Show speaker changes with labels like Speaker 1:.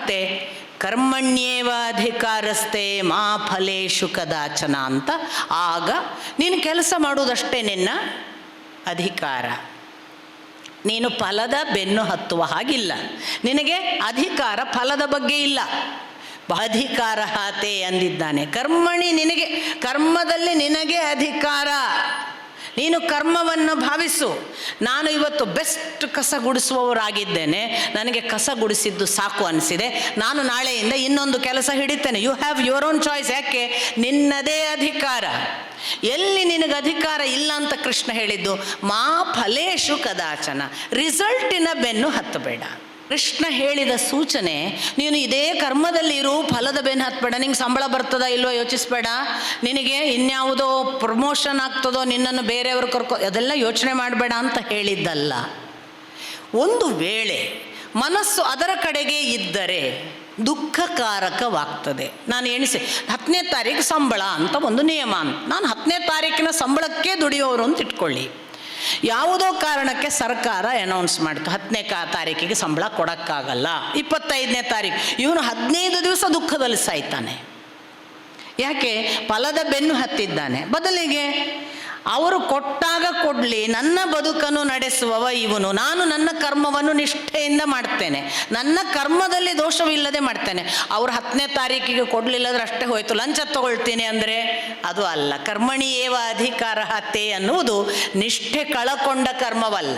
Speaker 1: ಮತ್ತೆ ಕರ್ಮಣ್ಯೇವ ಅಧಿಕಾರಸ್ಥೆ ಮಾ ಫಲೇಶು ಕದಾಚನ ಅಂತ. ಆಗ ನೀನು ಕೆಲಸ ಮಾಡುವುದಷ್ಟೇ ನಿನ್ನ ಅಧಿಕಾರ. ನೀನು ಫಲದ ಬೆನ್ನು ಹತ್ತುವ ಹಾಗಿಲ್ಲ. ನಿನಗೆ ಅಧಿಕಾರ ಫಲದ ಬಗ್ಗೆ ಇಲ್ಲ. ಅಧಿಕಾರ ಹಾತೆ ಅಂದಿದ್ದಾನೆ. ಕರ್ಮಣಿ, ನಿನಗೆ ಕರ್ಮದಲ್ಲಿ ನಿನಗೆ ಅಧಿಕಾರ. ನೀನು ಕರ್ಮವನ್ನು ಭಾವಿಸು. ನಾನು ಇವತ್ತು ಬೆಸ್ಟ್ ಕಸ ಗುಡಿಸುವವರಾಗಿದ್ದೇನೆ, ನನಗೆ ಕಸ ಗುಡಿಸಿದ್ದು ಸಾಕು ಅನಿಸಿದೆ, ನಾನು ನಾಳೆಯಿಂದ ಇನ್ನೊಂದು ಕೆಲಸ ಹಿಡಿತೇನೆ. You have your own choice. ಯಾಕೆ? ನಿನ್ನದೇ ಅಧಿಕಾರ. ಎಲ್ಲಿ ನಿನಗೆ ಅಧಿಕಾರ ಇಲ್ಲ ಅಂತ ಕೃಷ್ಣ ಹೇಳಿದ್ದು? ಮಾ ಫಲೇಶು ಕದಾಚನ, ರಿಸಲ್ಟಿನ ಬೆನ್ನು ಹತ್ತಬೇಡ. ಕೃಷ್ಣ ಹೇಳಿದ ಸೂಚನೆ, ನೀನು ಇದೇ ಕರ್ಮದಲ್ಲಿ ಇರು, ಫಲದ ಬೆನ್ನು ಹತ್ತಬೇಡ. ನಿಂಗೆ ಸಂಬಳ ಬರ್ತದೋ ಇಲ್ವೋ ಯೋಚಿಸ್ಬೇಡ, ನಿನಗೆ ಇನ್ಯಾವುದೋ ಪ್ರಮೋಷನ್ ಆಗ್ತದೋ, ನಿನ್ನನ್ನು ಬೇರೆಯವರು ಅದೆಲ್ಲ ಯೋಚನೆ ಮಾಡಬೇಡ ಅಂತ ಹೇಳಿದ್ದಲ್ಲ. ಒಂದು ವೇಳೆ ಮನಸ್ಸು ಅದರ ಕಡೆಗೆ ಇದ್ದರೆ ದುಃಖಕಾರಕವಾಗ್ತದೆ. ನಾನು ಎಣಿಸಿ 10ನೇ ತಾರೀಕು ಸಂಬಳ ಅಂತ ಒಂದು ನಿಯಮ ಅಂತ, ನಾನು 10ನೇ ತಾರೀಕಿನ ಸಂಬಳಕ್ಕೆ ದುಡಿಯೋರು ಅಂತ ಇಟ್ಕೊಳ್ಳಿ. ಯಾವುದೋ ಕಾರಣಕ್ಕೆ ಸರ್ಕಾರ ಅನೌನ್ಸ್ ಮಾಡ್ತು 10ನೇ ತಾರೀಕಿಗೆ ಸಂಬಳ ಕೊಡೋಕ್ಕಾಗಲ್ಲ, 25ನೇ ತಾರೀಕು. ಇವನು 15 ದಿವಸ ದುಃಖದಲ್ಲಿ ಸಾಯ್ತಾನೆ. ಯಾಕೆ? ಫಲದ ಬೆನ್ನು ಹತ್ತಿದ್ದಾನೆ. ಬದಲಿಗೆ ಅವರು ಕೊಟ್ಟಾಗ ಕೊಡಲಿ, ನನ್ನ ಬದುಕನ್ನು ನಡೆಸುವವ ಇವನು, ನಾನು ನನ್ನ ಕರ್ಮವನ್ನು ನಿಷ್ಠೆಯಿಂದ ಮಾಡ್ತೇನೆ, ನನ್ನ ಕರ್ಮದಲ್ಲಿ ದೋಷವಿಲ್ಲದೆ ಮಾಡ್ತೇನೆ. ಅವ್ರು 10ನೇ ತಾರೀಕಿಗೆ ಕೊಡಲಿಲ್ಲದ್ರೆ ಅಷ್ಟೇ ಹೋಯ್ತು, ಲಂಚ ತಗೊಳ್ತೀನಿ ಅಂದರೆ ಅದು ಅಲ್ಲ. ಕರ್ಮಣಿ ಏವ ಅಧಿಕಾರ ಹತೆ ಅನ್ನುವುದು ನಿಷ್ಠೆ ಕಳಕೊಂಡ ಕರ್ಮವಲ್ಲ.